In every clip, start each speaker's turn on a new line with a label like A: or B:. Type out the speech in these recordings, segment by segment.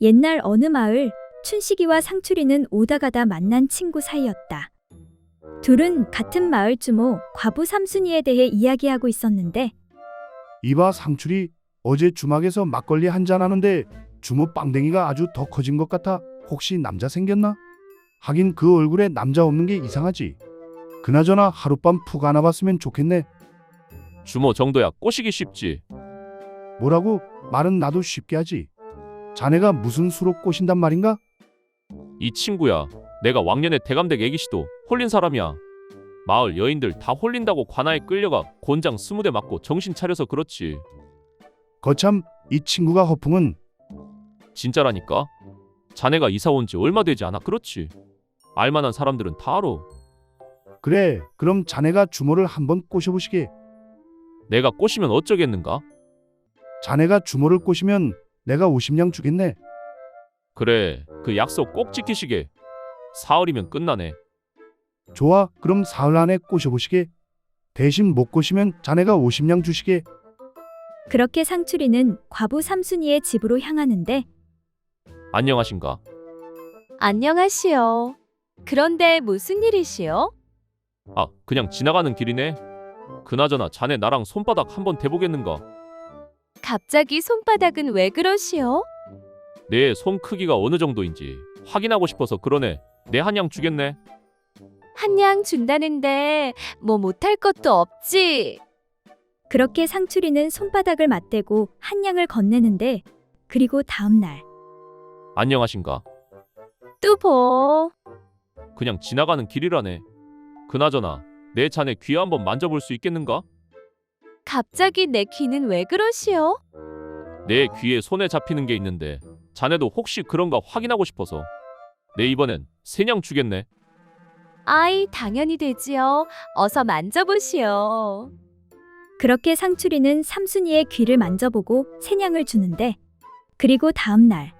A: 옛날 어느 마을, 춘식이와 상추리는 오다가다 만난 친구 사이였다. 둘은 같은 마을 주모 과부 삼순이에 대해 이야기하고 있었는데
B: 이봐 상출이, 어제 주막에서 막걸리 한잔 하는데 주모 빵댕이가 아주 더 커진 것 같아. 혹시 남자 생겼나? 하긴 그 얼굴에 남자 없는 게 이상하지. 그나저나 하룻밤 푹 안아봤으면 좋겠네.
C: 주모 정도야 꼬시기 쉽지.
B: 뭐라고? 말은 나도 쉽게 하지. 자네가 무슨 수로 꼬신단 말인가?
C: 이 친구야, 내가 왕년에 대감댁 애기씨도 홀린 사람이야. 마을 여인들 다 홀린다고 관아에 끌려가 곤장 20대 맞고 정신 차려서 그렇지.
B: 거참, 이 친구가 허풍은.
C: 진짜라니까. 자네가 이사 온 지 얼마 되지 않아. 그렇지. 알만한 사람들은 다 알아.
B: 그래, 그럼 자네가 주모를 한번 꼬셔보시게.
C: 내가 꼬시면 어쩌겠는가?
B: 자네가 주모를 꼬시면 내가 50냥 주겠네.
C: 그래, 그 약속 꼭 지키시게. 사흘이면 끝나네.
B: 좋아, 그럼 사흘 안에 꼬셔보시게. 대신 못 꼬시면 자네가 50냥 주시게.
A: 그렇게 상추리는 과부 삼순이의 집으로 향하는데
C: 안녕하신가?
D: 안녕하시오. 그런데 무슨 일이시오?
C: 아, 그냥 지나가는 길이네. 그나저나 자네 나랑 손바닥 한번 대보겠는가?
D: 갑자기 손바닥은 왜 그러시오?
C: 내 손 크기가 어느 정도인지 확인하고 싶어서 그러네. 내 한 양 주겠네.
D: 한 양 준다는데 뭐 못할 것도 없지.
A: 그렇게 상추리는 손바닥을 맞대고 한 양을 건네는데 그리고 다음 날
C: 안녕하신가?
D: 또 보.
C: 그냥 지나가는 길이라네. 그나저나 내 자네 귀 한번 만져볼 수 있겠는가?
D: 갑자기 내 귀는 왜 그러시오?
C: 내 귀에 손에 잡히는 게 있는데 자네도 혹시 그런가 확인하고 싶어서. 내 이번엔 세냥 주겠네.
D: 아이, 당연히 되지요. 어서 만져보시오.
A: 그렇게 상추리는 삼순이의 귀를 만져보고 세냥을 주는데 그리고 다음 날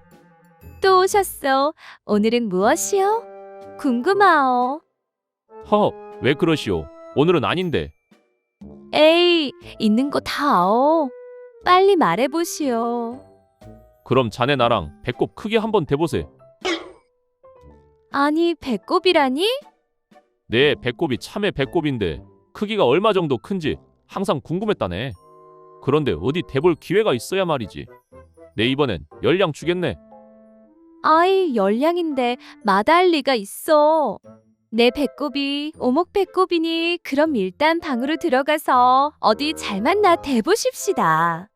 D: 또 오셨어. 오늘은 무엇이오? 궁금하오.
C: 허, 왜 그러시오? 오늘은 아닌데.
D: 에이, 있는 거 다 아오. 빨리 말해보시오.
C: 그럼 자네 나랑 배꼽 크게 한번 대보세.
D: 아니, 배꼽이라니?
C: 내 배꼽이 참외 배꼽인데 크기가 얼마 정도 큰지 항상 궁금했다네. 그런데 어디 대볼 기회가 있어야 말이지. 내 이번엔 10량 주겠네.
D: 아이, 열량인데 마다할 리가 있어. 내 배꼽이 오목 배꼽이니 그럼 일단 방으로 들어가서 어디 잘만 나 대보십시다.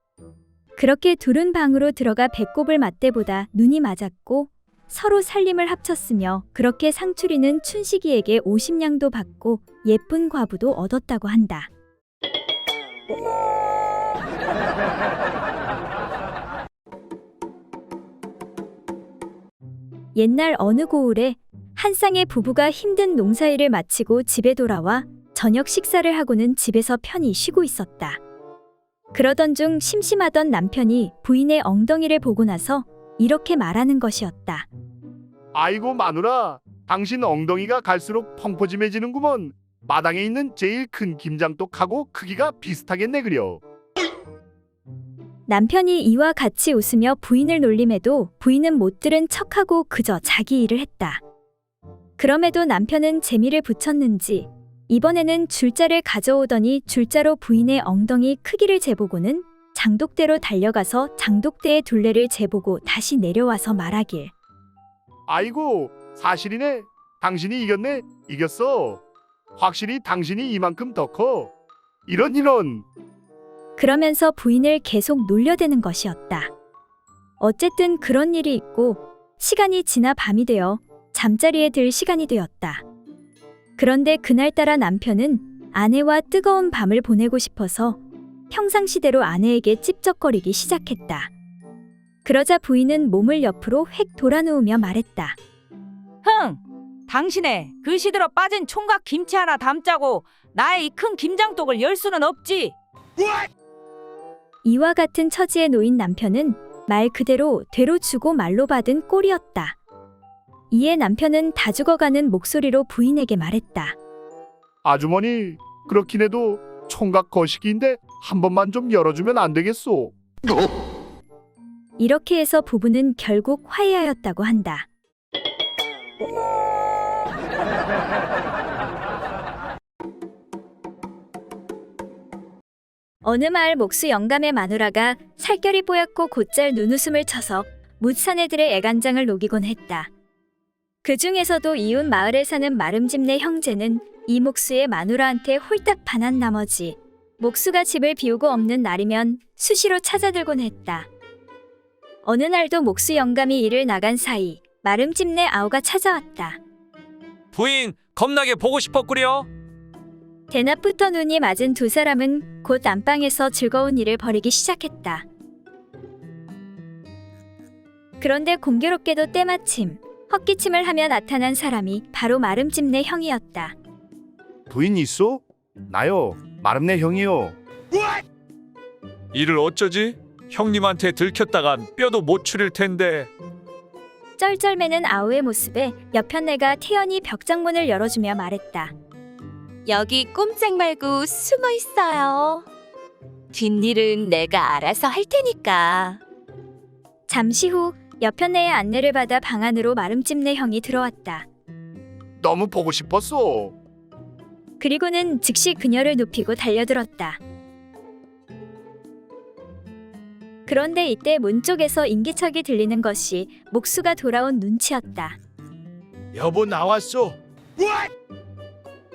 A: 그렇게 둘은 방으로 들어가 배꼽을 맞대보다 눈이 맞았고 서로 살림을 합쳤으며 그렇게 상추리는 춘식이에게 50냥도 받고 예쁜 과부도 얻었다고 한다. 옛날 어느 고을에 한 쌍의 부부가 힘든 농사일을 마치고 집에 돌아와 저녁 식사를 하고는 집에서 편히 쉬고 있었다. 그러던 중 심심하던 남편이 부인의 엉덩이를 보고 나서 이렇게 말하는 것이었다.
B: 아이고 마누라, 당신 엉덩이가 갈수록 펑퍼짐해지는구먼. 마당에 있는 제일 큰 김장떡하고 크기가 비슷하겠네 그려.
A: 남편이 이와 같이 웃으며 부인을 놀림해도 부인은 못 들은 척하고 그저 자기 일을 했다. 그럼에도 남편은 재미를 붙였는지 이번에는 줄자를 가져오더니 줄자로 부인의 엉덩이 크기를 재보고는 장독대로 달려가서 장독대의 둘레를 재보고 다시 내려와서 말하길.
B: 아이고, 사실이네. 당신이 이겼네. 이겼어. 확실히 당신이 이만큼 더 커. 이런.
A: 그러면서 부인을 계속 놀려대는 것이었다. 어쨌든 그런 일이 있고 시간이 지나 밤이 되어 잠자리에 들 시간이 되었다. 그런데 그날따라 남편은 아내와 뜨거운 밤을 보내고 싶어서 평상시대로 아내에게 찝쩍거리기 시작했다. 그러자 부인은 몸을 옆으로 획 돌아누우며 말했다.
E: 흥! 당신의 그 시들어 빠진 총각 김치 하나 담자고 나의 이 큰 김장독을 열 수는 없지.
A: 이와 같은 처지에 놓인 남편은 말 그대로 되로 주고 말로 받은 꼴이었다. 이에 남편은 다 죽어가는 목소리로 부인에게 말했다.
B: 아주머니, 그렇긴 해도 총각 거시기인데 한 번만 좀 열어주면 안 되겠소?
A: 이렇게 해서 부부는 결국 화해하였다고 한다. 어느 마을 목수 영감의 마누라가 살결이 뽀얗고 곧잘 눈웃음을 쳐서 뭇사내들의 애간장을 녹이곤 했다. 그 중에서도 이웃 마을에 사는 마름집네 형제는 이 목수의 마누라한테 홀딱 반한 나머지 목수가 집을 비우고 없는 날이면 수시로 찾아들곤 했다. 어느 날도 목수 영감이 일을 나간 사이 마름집네 아우가 찾아왔다.
F: 부인, 겁나게 보고 싶었구려.
A: 대낮부터 눈이 맞은 두 사람은 곧 안방에서 즐거운 일을 벌이기 시작했다. 그런데 공교롭게도 때마침 헛기침을 하며 나타난 사람이 바로 마름집네 형이었다.
B: 부인 있소? 나요. 마름네 형이요.
F: 이를 어쩌지? 형님한테 들켰다간 뼈도 못 추릴 텐데.
A: 쩔쩔매는 아우의 모습에 여편네가 태연히 벽장문을 열어주며 말했다.
D: 여기 꼼짝 말고 숨어 있어요. 뒷일은 내가 알아서 할 테니까.
A: 잠시 후 여편네의 안내를 받아 방 안으로 마름집네 형이 들어왔다.
B: 너무 보고 싶었어.
A: 그리고는 즉시 그녀를 눕히고 달려들었다. 그런데 이때 문 쪽에서 인기척이 들리는 것이 목수가 돌아온 눈치였다.
B: 여보 나왔어.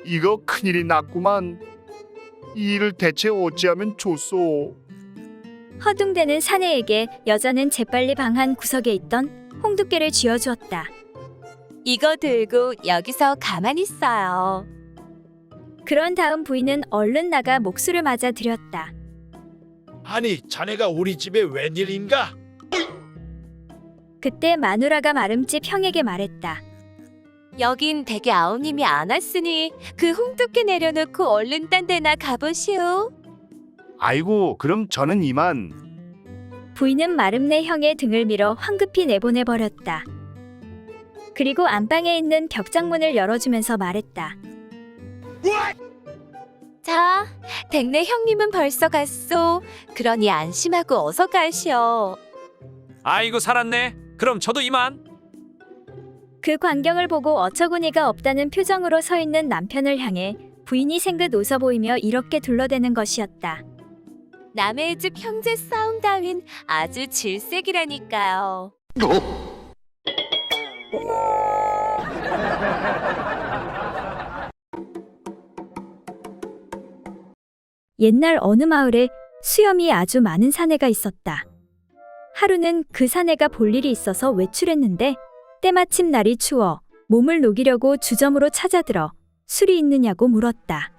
B: 이거 큰일이 났구만. 이 일을 대체 어찌하면 좋소.
A: 허둥대는 사내에게 여자는 재빨리 방 한 구석에 있던 홍두깨를 쥐어주었다.
D: 이거 들고 여기서 가만히 있어요.
A: 그런 다음 부인은 얼른 나가 목수를 맞아 들였다.
G: 아니, 자네가 우리 집에 웬일인가?
A: 그때 마누라가 마름집 형에게 말했다.
D: 여긴 댁에 아우님이 안 왔으니 그 홍두깨 내려놓고 얼른 딴 데나 가보시오.
B: 아이고 그럼 저는 이만.
A: 부인은 마름내 형의 등을 밀어 황급히 내보내버렸다. 그리고 안방에 있는 벽장문을 열어주면서 말했다.
D: 자, 댁내 형님은 벌써 갔소. 그러니 안심하고 어서 가시오.
F: 아이고 살았네. 그럼 저도 이만.
A: 그 광경을 보고 어처구니가 없다는 표정으로 서 있는 남편을 향해 부인이 생긋 웃어 보이며 이렇게 둘러대는 것이었다.
D: 남의 집 형제 싸움 따윈 아주 질색이라니까요.
A: 옛날 어느 마을에 수염이 아주 많은 사내가 있었다. 하루는 그 사내가 볼 일이 있어서 외출했는데 때마침 날이 추워 몸을 녹이려고 주점으로 찾아들어 술이 있느냐고 물었다.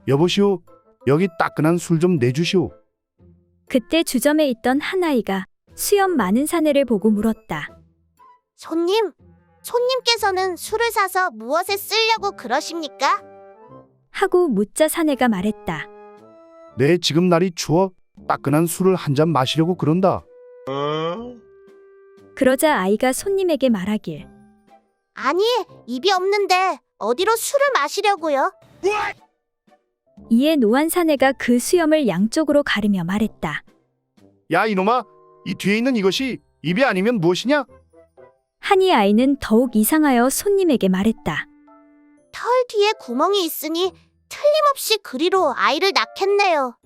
B: 여보시오. 여기 따끈한 술 좀 내주시오.
A: 그때 주점에 있던 한 아이가 수염 많은 사내를 보고 물었다.
H: 손님께서는 술을 사서 무엇에 쓰려고 그러십니까?
A: 하고 묻자 사내가 말했다.
B: 네 지금 날이 추워 따끈한 술을 한 잔 마시려고 그런다.
A: 그러자 아이가 손님에게 말하길.
H: 아니, 입이 없는데 어디로 술을 마시려고요?
A: 이에 노한 사내가 그 수염을 양쪽으로 가르며 말했다.
B: 야 이놈아, 이 뒤에 있는 이것이 입이 아니면 무엇이냐?
A: 하니 아이는 더욱 이상하여 손님에게 말했다.
H: 털 뒤에 구멍이 있으니 틀림없이 그리로 아이를 낳겠네요.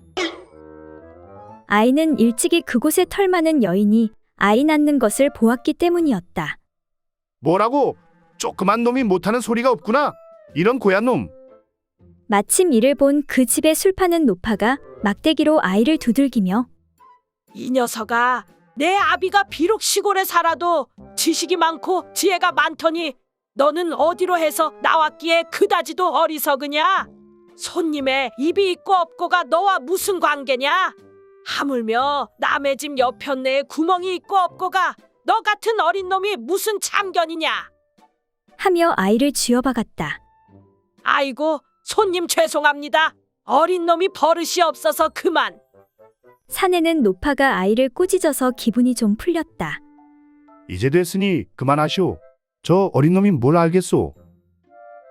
A: 아이는 일찍이 그곳에 털 많은 여인이 아이 낳는 것을 보았기 때문이었다.
B: 뭐라고? 조그만 놈이 못하는 소리가 없구나. 이런 고얀 놈.
A: 마침 이를 본 그 집의 술 파는 노파가 막대기로 아이를 두들기며
I: 이 녀석아, 내 아비가 비록 시골에 살아도 지식이 많고 지혜가 많더니 너는 어디로 해서 나왔기에 그다지도 어리석으냐? 손님의 입이 있고 없고가 너와 무슨 관계냐? 하물며 남의 집 여편네에 구멍이 있고 없고가 너 같은 어린 놈이 무슨 참견이냐?
A: 하며 아이를 쥐어박았다.
I: 아이고, 손님 죄송합니다. 어린 놈이 버릇이 없어서 그만.
A: 사내는 노파가 아이를 꾸짖어서 기분이 좀 풀렸다.
B: 이제 됐으니 그만하시오. 저 어린 놈이 뭘 알겠소.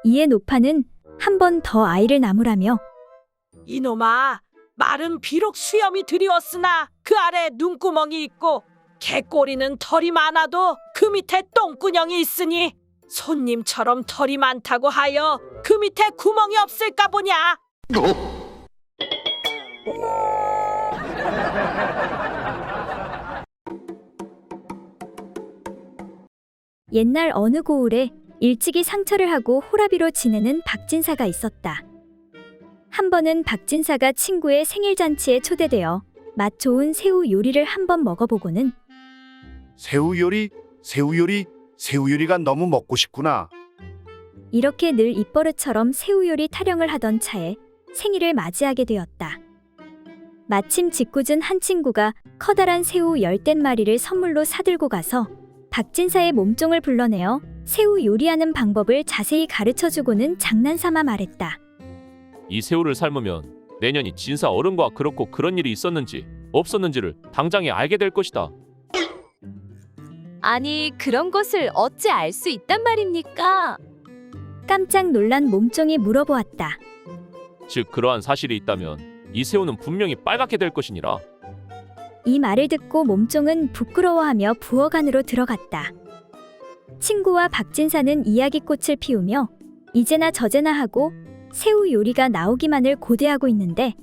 A: 이에 노파는 한 번 더 아이를 나무라며
I: 이놈아, 말은 비록 수염이 드리웠으나 그 아래 눈구멍이 있고 개꼬리는 털이 많아도 그 밑에 똥구녕이 있으니 손님처럼 털이 많다고 하여 그 밑에 구멍이 없을까 보냐.
A: 옛날 어느 고을에 일찍이 상처를 하고 호라비로 지내는 박진사가 있었다. 한 번은 박진사가 친구의 생일 잔치에 초대되어 맛 좋은 새우 요리를 한번 먹어보고는
B: 새우 요리가 너무 먹고 싶구나.
A: 이렇게 늘 입버릇처럼 새우 요리 타령을 하던 차에 생일을 맞이하게 되었다. 마침 짓궂은 한 친구가 커다란 새우 10댓마리를 선물로 사들고 가서 박진사의 몸종을 불러내어 새우 요리하는 방법을 자세히 가르쳐주고는 장난삼아 말했다.
C: 이 새우를 삶으면 내년이 진사 어른과 그렇고 그런 일이 있었는지 없었는지를 당장에 알게 될 것이다.
D: 아니, 그런 것을 어찌 알 수 있단 말입니까?
A: 깜짝 놀란 몸종이 물어보았다.
C: 즉 그러한 사실이 있다면 이 새우는 분명히 빨갛게 될 것이니라.
A: 이 말을 듣고 몸종은 부끄러워하며 부엌 안으로 들어갔다. 친구와 박진사는 이야기꽃을 피우며 이제나 저제나 하고 새우 요리가 나오기만을 고대하고 있는데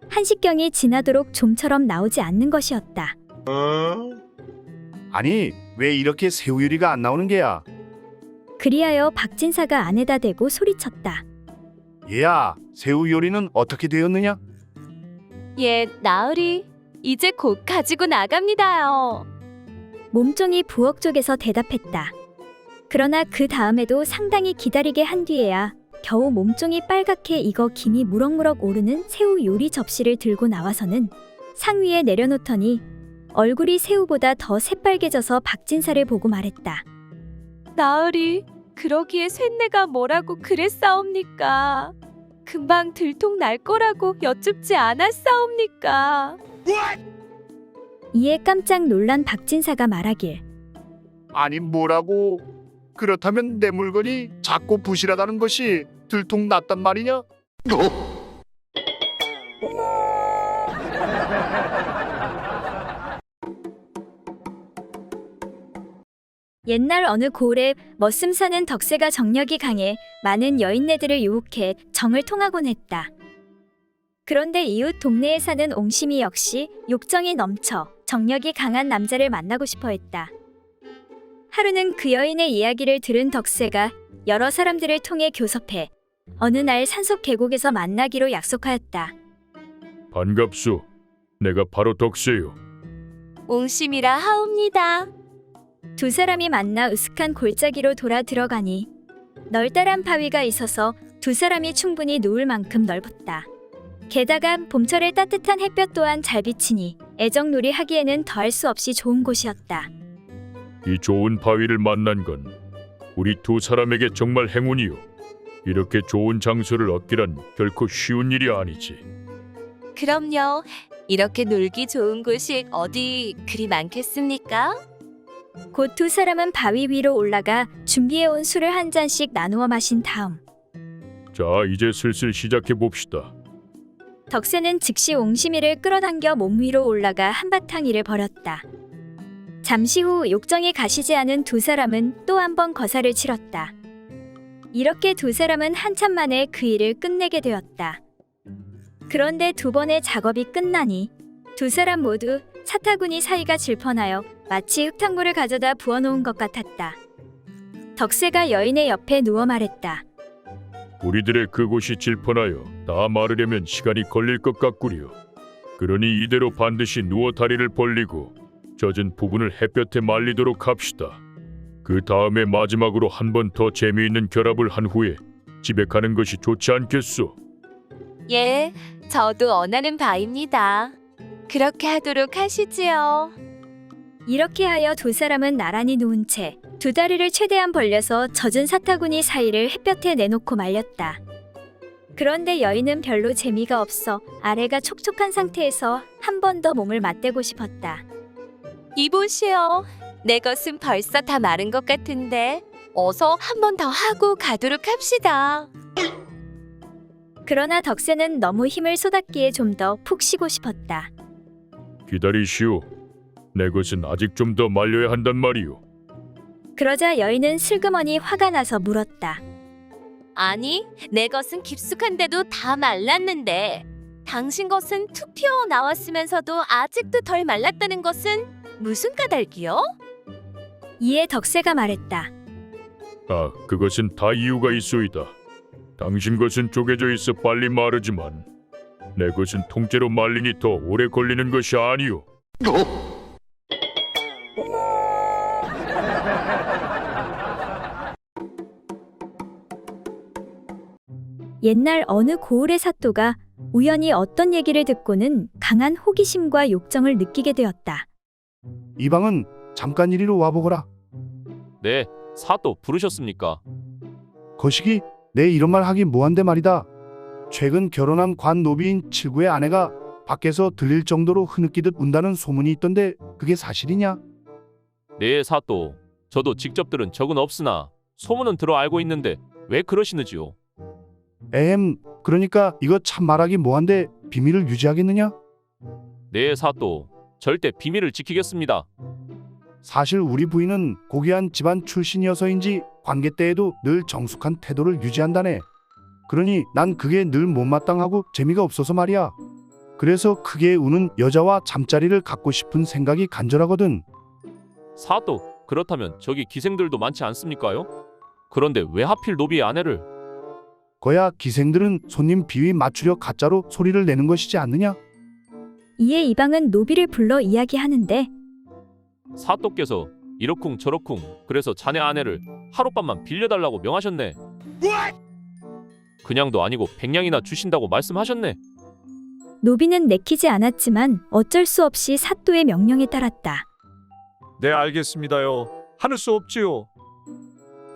A: 한식경이 지나도록 좀처럼 나오지 않는 것이었다.
B: 아니, 왜 이렇게 새우 요리가 안 나오는 게야?
A: 그리하여 박진사가 안에다 대고 소리쳤다.
B: 얘야, 새우 요리는 어떻게 되었느냐?
D: 예, 나으리. 이제 곧 가지고 나갑니다요.
A: 몸종이 부엌 쪽에서 대답했다. 그러나 그 다음에도 상당히 기다리게 한 뒤에야 겨우 몸종이 빨갛게 익어 김이 무럭무럭 오르는 새우 요리 접시를 들고 나와서는 상 위에 내려놓더니 얼굴이 새우보다 더 새빨개져서 박진사를 보고 말했다.
D: 나으리, 그러기에 쇳내가 뭐라고 그랬사옵니까? 금방 들통 날 거라고 여쭙지 않았사옵니까?
A: 이에 깜짝 놀란 박진사가 말하길.
B: 아니 뭐라고? 그렇다면 내 물건이 작고 부실하다는 것이 들통 났단 말이냐?
A: 옛날 어느 고을에 머슴 사는 덕세가 정력이 강해 많은 여인네들을 유혹해 정을 통하곤 했다. 그런데 이웃 동네에 사는 옹심이 역시 욕정이 넘쳐 정력이 강한 남자를 만나고 싶어 했다. 하루는 그 여인의 이야기를 들은 덕세가 여러 사람들을 통해 교섭해 어느 날 산속 계곡에서 만나기로 약속하였다.
J: 반갑소. 내가 바로 덕세요.
D: 옹심이라 하옵니다.
A: 두 사람이 만나 으슥한 골짜기로 돌아 들어가니 널따란 바위가 있어서 두 사람이 충분히 누울 만큼 넓었다. 게다가 봄철의 따뜻한 햇볕 또한 잘 비치니 애정놀이 하기에는 더할 수 없이 좋은 곳이었다.
J: 이 좋은 바위를 만난 건 우리 두 사람에게 정말 행운이요. 이렇게 좋은 장소를 얻기란 결코 쉬운 일이 아니지.
D: 그럼요. 이렇게 놀기 좋은 곳이 어디 그리 많겠습니까?
A: 곧 두 사람은 바위 위로 올라가 준비해온 술을 한 잔씩 나누어 마신 다음
J: 자, 이제 슬슬 시작해 봅시다.
A: 덕세는 즉시 옹심이를 끌어당겨 몸 위로 올라가 한바탕 일을 벌였다. 잠시 후 욕정이 가시지 않은 두 사람은 또 한 번 거사를 치렀다. 이렇게 두 사람은 한참 만에 그 일을 끝내게 되었다. 그런데 두 번의 작업이 끝나니 두 사람 모두 사타구니 사이가 질펀하여 마치 흙탕물을 가져다 부어놓은 것 같았다. 덕세가 여인의 옆에 누워 말했다.
J: 우리들의 그곳이 질펀하여 다 마르려면 시간이 걸릴 것 같구려. 그러니 이대로 반드시 누워 다리를 벌리고 젖은 부분을 햇볕에 말리도록 합시다. 그 다음에 마지막으로 한 번 더 재미있는 결합을 한 후에 집에 가는 것이 좋지 않겠소?
D: 예, 저도 원하는 바입니다. 그렇게 하도록 하시지요.
A: 이렇게 하여 두 사람은 나란히 누운 채 두 다리를 최대한 벌려서 젖은 사타구니 사이를 햇볕에 내놓고 말렸다. 그런데 여인은 별로 재미가 없어 아래가 촉촉한 상태에서 한 번 더 몸을 맞대고 싶었다.
D: 이보시오. 내 것은 벌써 다 마른 것 같은데 어서 한 번 더 하고 가도록 합시다.
A: 그러나 덕세는 너무 힘을 쏟았기에 좀 더 푹 쉬고 싶었다.
J: 기다리시오. 내 것은 아직 좀 더 말려야 한단 말이오.
A: 그러자 여인은 슬그머니 화가 나서 물었다.
D: 아니, 내 것은 깊숙한데도 다 말랐는데 당신 것은 툭 튀어 나왔으면서도 아직도 덜 말랐다는 것은 무슨 까닭이요?
A: 이에 덕세가 말했다.
J: 아, 그것은 다 이유가 있소이다. 당신 것은 쪼개져 있어 빨리 마르지만 내 것은 통째로 말리니 더 오래 걸리는 것이 아니오.
A: 옛날 어느 고을의 사또가 우연히 어떤 얘기를 듣고는 강한 호기심과 욕정을 느끼게 되었다.
B: 이방은 잠깐 이리로 와보거라.
C: 네, 사또 부르셨습니까?
B: 거시기 내 이런 말 하기 뭐한데 말이다. 최근 결혼한 관 노비인 칠구의 아내가 밖에서 들릴 정도로 흐느끼듯 운다는 소문이 있던데 그게 사실이냐?
C: 네, 사또. 저도 직접 들은 적은 없으나 소문은 들어 알고 있는데 왜 그러시는지요?
B: 그러니까 이거 참 말하기 뭐한데 비밀을 유지하겠느냐?
C: 네, 사또. 절대 비밀을 지키겠습니다.
B: 사실 우리 부인은 고귀한 집안 출신이어서인지 관계 때에도 늘 정숙한 태도를 유지한다네. 그러니 난 그게 늘 못마땅하고 재미가 없어서 말이야. 그래서 크게 우는 여자와 잠자리를 갖고 싶은 생각이 간절하거든.
C: 사또, 그렇다면 저기 기생들도 많지 않습니까요? 그런데 왜 하필 노비의 아내를?
B: 거야 기생들은 손님 비위 맞추려 가짜로 소리를 내는 것이지 않느냐?
A: 이에 이방은 노비를 불러 이야기하는데
C: 사또께서 이러쿵 저러쿵 그래서 자네 아내를 하룻밤만 빌려달라고 명하셨네. 그냥도 아니고 100냥이나 주신다고 말씀하셨네.
A: 노비는 내키지 않았지만 어쩔 수 없이 사또의 명령에 따랐다.
F: 네, 알겠습니다요. 하늘 수 없지요.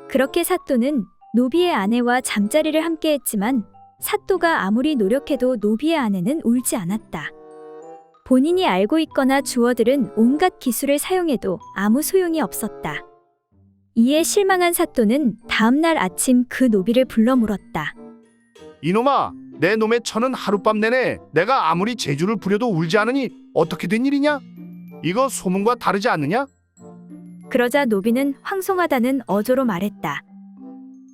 A: 그렇게 사또는 노비의 아내와 잠자리를 함께 했지만 사또가 아무리 노력해도 노비의 아내는 울지 않았다. 본인이 알고 있거나 주어들은 온갖 기술을 사용해도 아무 소용이 없었다. 이에 실망한 사또는 다음날 아침 그 노비를 불러 물었다.
B: 이놈아, 내 놈의 처는 하룻밤 내내 내가 아무리 재주를 부려도 울지 않으니 어떻게 된 일이냐? 이거 소문과 다르지 않느냐?
A: 그러자 노비는 황송하다는 어조로 말했다.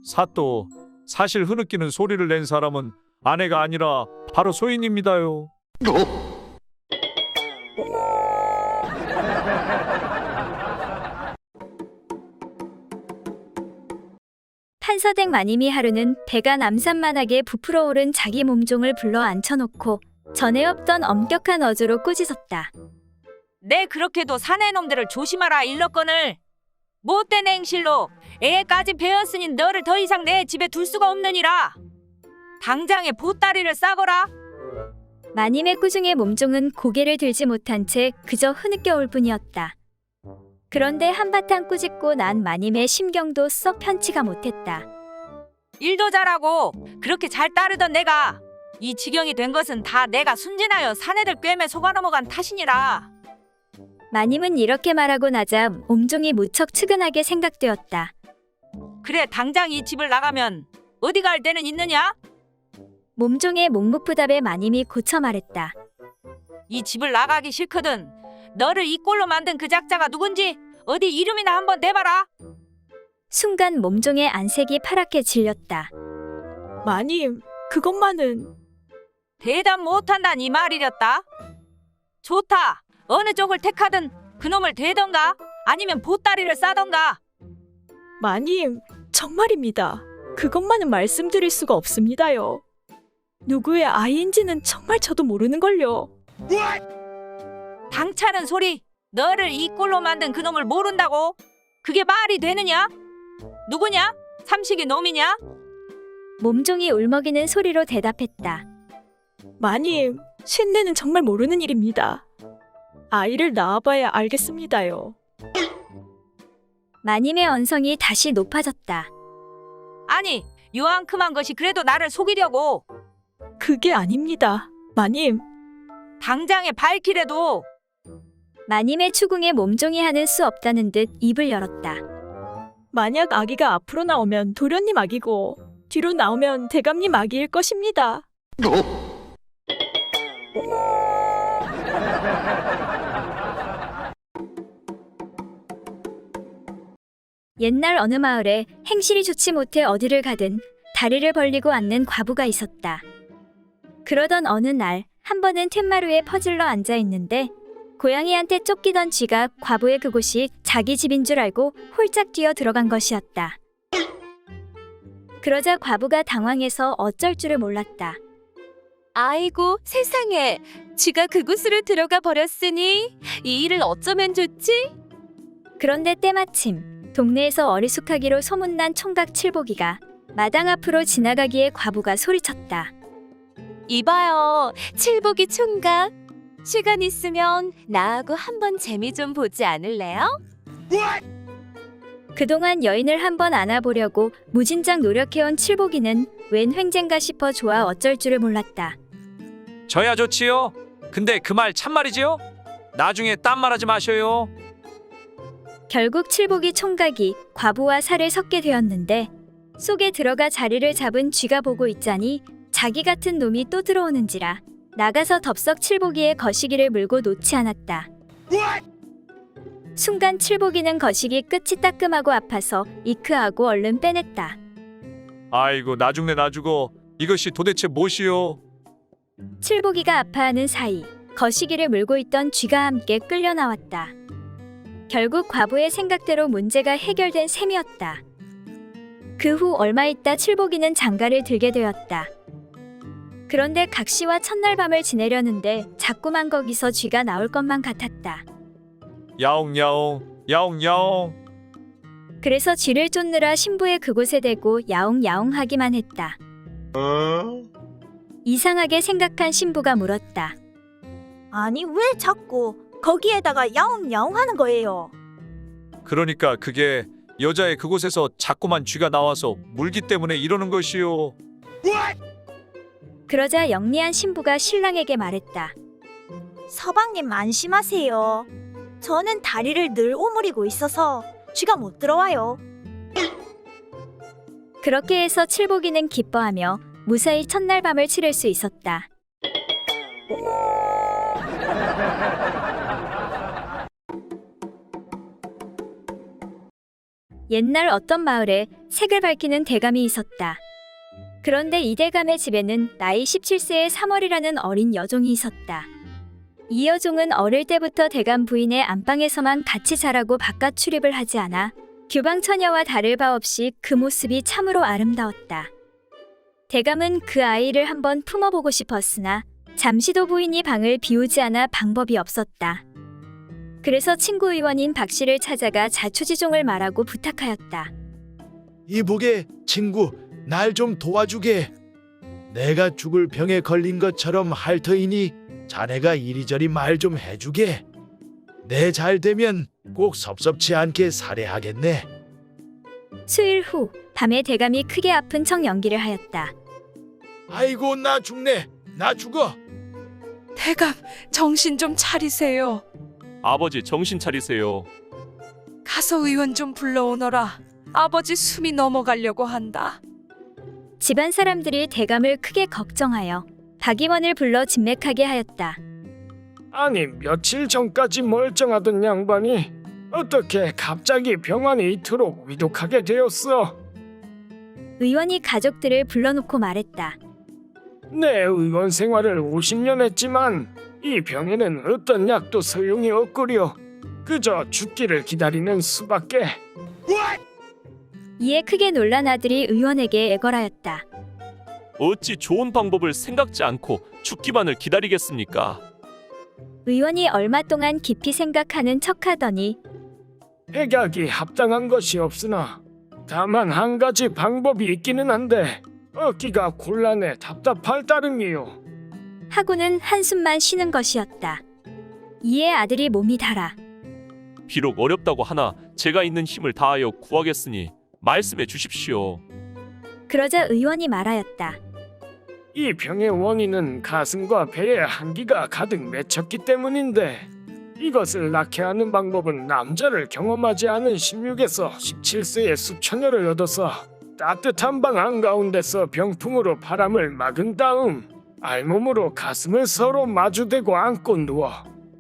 F: 사또, 사실 흐느끼는 소리를 낸 사람은 아내가 아니라 바로 소인입니다요.
A: 판서댁 마님이 하루는 배가 남산만하게 부풀어 오른 자기 몸종을 불러 앉혀놓고 전에 없던 엄격한 어조로 꾸짖었다.
E: 내 그렇게도 사내놈들을 조심하라 일렀거늘. 못된 행실로 애까지 배웠으니 너를 더 이상 내 집에 둘 수가 없느니라. 당장에 보따리를 싸거라.
A: 마님의 꾸중에 몸종은 고개를 들지 못한 채 그저 흐느껴 올 뿐이었다. 그런데 한바탕 꾸짖고 난 마님의 심경도 썩 편치가 못했다.
E: 일도 잘하고 그렇게 잘 따르던 내가 이 지경이 된 것은 다 내가 순진하여 사내들 꿰매 속아 넘어간 탓이니라.
A: 마님은 이렇게 말하고 나자 몸종이 무척 측은하게 생각되었다.
E: 그래, 당장 이 집을 나가면 어디 갈 데는 있느냐?
A: 몸종의 묵묵부답에 마님이 고쳐 말했다.
E: 이 집을 나가기 싫거든. 너를 이 꼴로 만든 그 작자가 누군지 어디 이름이나 한번 대봐라.
A: 순간 몸종의 안색이 파랗게 질렸다.
I: 마님, 그것만은.
E: 대답 못한다니 말이렸다. 좋다. 어느 쪽을 택하든 그놈을 대던가 아니면 보따리를 싸던가.
I: 마님, 정말입니다. 그것만은 말씀드릴 수가 없습니다요. 누구의 아이인지는 정말 저도 모르는걸요.
E: 당차는 소리. 너를 이 꼴로 만든 그놈을 모른다고? 그게 말이 되느냐? 누구냐? 삼식이 놈이냐?
A: 몸종이 울먹이는 소리로 대답했다.
I: 마님, 쉰내는 정말 모르는 일입니다. 아이를 낳아봐야 알겠습니다요.
A: 마님의 언성이 다시 높아졌다.
E: 아니, 요만큼한 것이 그래도 나를 속이려고.
I: 그게 아닙니다. 마님,
E: 당장에 밝히래도.
A: 마님의 추궁에 몸종이 하는 수 없다는 듯 입을 열었다.
I: 만약 아기가 앞으로 나오면 도련님 아기고 뒤로 나오면 대감님 아기일 것입니다.
A: 옛날 어느 마을에 행실이 좋지 못해 어디를 가든 다리를 벌리고 앉는 과부가 있었다. 그러던 어느 날 한 번은 툇마루에 퍼질러 앉아 있는데 고양이한테 쫓기던 쥐가 과부의 그곳이 자기 집인 줄 알고 홀짝 뛰어 들어간 것이었다. 그러자 과부가 당황해서 어쩔 줄을 몰랐다.
D: 아이고 세상에, 쥐가 그곳으로 들어가 버렸으니 이 일을 어쩌면 좋지?
A: 그런데 때마침 동네에서 어리숙하기로 소문난 총각 칠복이가 마당 앞으로 지나가기에 과부가 소리쳤다.
D: 이봐요, 칠복이 총각. 시간 있으면 나하고 한번 재미 좀 보지 않을래요?
A: 그동안 여인을 한번 안아보려고 무진장 노력해온 칠복이는 웬 횡재인가 싶어 좋아 어쩔 줄을 몰랐다.
F: 저야 좋지요. 근데 그 말 참말이지요? 나중에 딴 말하지 마셔요.
A: 결국 칠복이 총각이 과부와 살을 섞게 되었는데 속에 들어가 자리를 잡은 쥐가 보고 있자니 자기 같은 놈이 또 들어오는지라 나가서 덥석 칠복이의 거시기를 물고 놓지 않았다. 순간 칠복이는 거시기 끝이 따끔하고 아파서 이크하고 얼른 빼냈다.
F: 아이고 나죽네 나죽어. 이것이 도대체 무엇이요?
A: 칠복이가 아파하는 사이 거시기를 물고 있던 쥐가 함께 끌려 나왔다. 결국 과부의 생각대로 문제가 해결된 셈이었다. 그 후 얼마 있다 칠복이는 장가를 들게 되었다. 그런데 각시와 첫날 밤을 지내려는데 자꾸만 거기서 쥐가 나올 것만 같았다.
F: 야옹야옹 야옹야옹.
A: 그래서 쥐를 쫓느라 신부의 그곳에 대고 야옹야옹하기만 했다. 이상하게 생각한 신부가 물었다.
K: 아니 왜 자꾸 거기에다가 야옹야옹 하는 거예요?
F: 그러니까 그게 여자의 그곳에서 자꾸만 쥐가 나와서 물기 때문에 이러는 것이요.
A: 그러자 영리한 신부가 신랑에게 말했다.
K: 서방님 안심하세요. 저는 다리를 늘 오므리고 있어서 쥐가 못 들어와요.
A: 그렇게 해서 칠복이는 기뻐하며 무사히 첫날 밤을 치를 수 있었다. 옛날 어떤 마을에 색을 밝히는 대감이 있었다. 그런데 이 대감의 집에는 나이 17세의 삼월이라는 어린 여종이 있었다. 이 여종은 어릴 때부터 대감 부인의 안방에서만 같이 자라고 바깥 출입을 하지 않아 규방 처녀와 다를 바 없이 그 모습이 참으로 아름다웠다. 대감은 그 아이를 한번 품어보고 싶었으나 잠시도 부인이 방을 비우지 않아 방법이 없었다. 그래서 친구 의원인 박 씨를 찾아가 자초지종을 말하고 부탁하였다.
G: 이보게 친구, 날 좀 도와주게. 내가 죽을 병에 걸린 것처럼 할 터이니 자네가 이리저리 말 좀 해주게. 내 잘 되면 꼭 섭섭치 않게 살해하겠네.
A: 수일 후 밤에 대감이 크게 아픈 척 연기를 하였다.
G: 아이고 나 죽네. 나 죽어.
L: 대감, 정신 좀 차리세요.
C: 아버지 정신 차리세요.
L: 가서 의원 좀 불러오너라. 아버지 숨이 넘어가려고 한다.
A: 집안 사람들이 대감을 크게 걱정하여 박임원을 불러 진맥하게 하였다.
M: 아니 며칠 전까지 멀쩡하던 양반이 어떻게 갑자기 병환이 이토록 위독하게 되었어?
A: 의원이 가족들을 불러놓고 말했다.
M: 내 의원 생활을 50년 했지만 이 병에는 어떤 약도 소용이 없구려. 그저 죽기를 기다리는 수밖에.
A: 이에 크게 놀란 아들이 의원에게 애걸하였다.
C: 어찌 좋은 방법을 생각지 않고 죽기만을 기다리겠습니까?
A: 의원이 얼마 동안 깊이 생각하는 척하더니
M: 백약이 합당한 것이 없으나 다만 한 가지 방법이 있기는 한데 얻기가 곤란해 답답할 따름이요.
A: 하고는 한숨만 쉬는 것이었다. 이에 아들이 몸이 달아
C: 비록 어렵다고 하나 제가 있는 힘을 다하여 구하겠으니 말씀해 주십시오.
A: 그러자 의원이 말하였다.
M: 이 병의 원인은 가슴과 배에 한기가 가득 맺혔기 때문인데 이것을 낫게 하는 방법은 남자를 경험하지 않은 16에서 17세의 수처녀를 얻어서 따뜻한 방 한가운데서 병풍으로 바람을 막은 다음 알몸으로 가슴을 서로 마주대고 안고 누워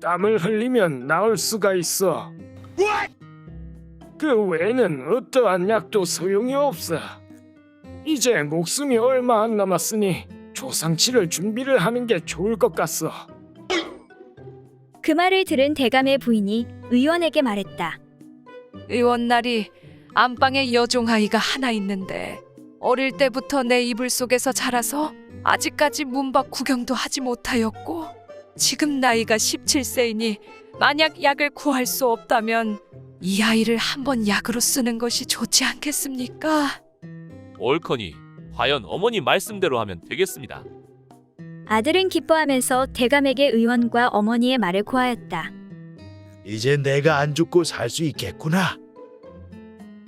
M: 땀을 흘리면 나을 수가 있어. 그 외에는 어떠한 약도 소용이 없어. 이제 목숨이 얼마 안 남았으니 조상치를 준비를 하는 게 좋을 것 같소.
A: 그 말을 들은 대감의 부인이 의원에게 말했다.
L: 의원 날이 안방에 여종아이가 하나 있는데 어릴 때부터 내 이불 속에서 자라서 아직까지 문 밖 구경도 하지 못하였고 지금 나이가 17세이니 만약 약을 구할 수 없다면 이 아이를 한번 약으로 쓰는 것이 좋지 않겠습니까?
C: 옳거니 과연 어머니 말씀대로 하면 되겠습니다.
A: 아들은 기뻐하면서 대감에게 의원과 어머니의 말을 고하였다.
G: 이제 내가 안 죽고 살 수 있겠구나.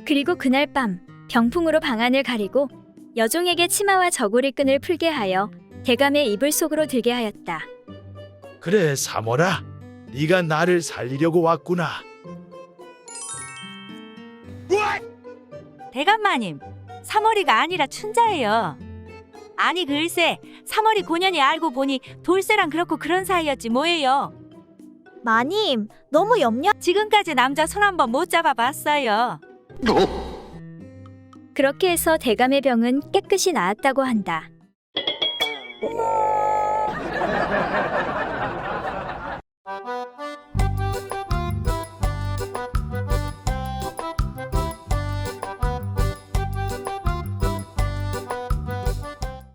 A: 그리고 그날 밤 병풍으로 방안을 가리고 여종에게 치마와 저고리끈을 풀게 하여 대감의 이불 속으로 들게 하였다.
G: 그래 사모라, 네가 나를 살리려고 왔구나.
E: 대감마님, 사머리가 아니라 춘자예요. 아니 글쎄, 사머리 고년이 알고 보니 돌쇠랑 그렇고 그런 사이였지 뭐예요.
K: 마님, 너무 염려.
E: 지금까지 남자 손 한 번 못 잡아봤어요.
A: 그렇게 해서 대감의 병은 깨끗이 나았다고 한다.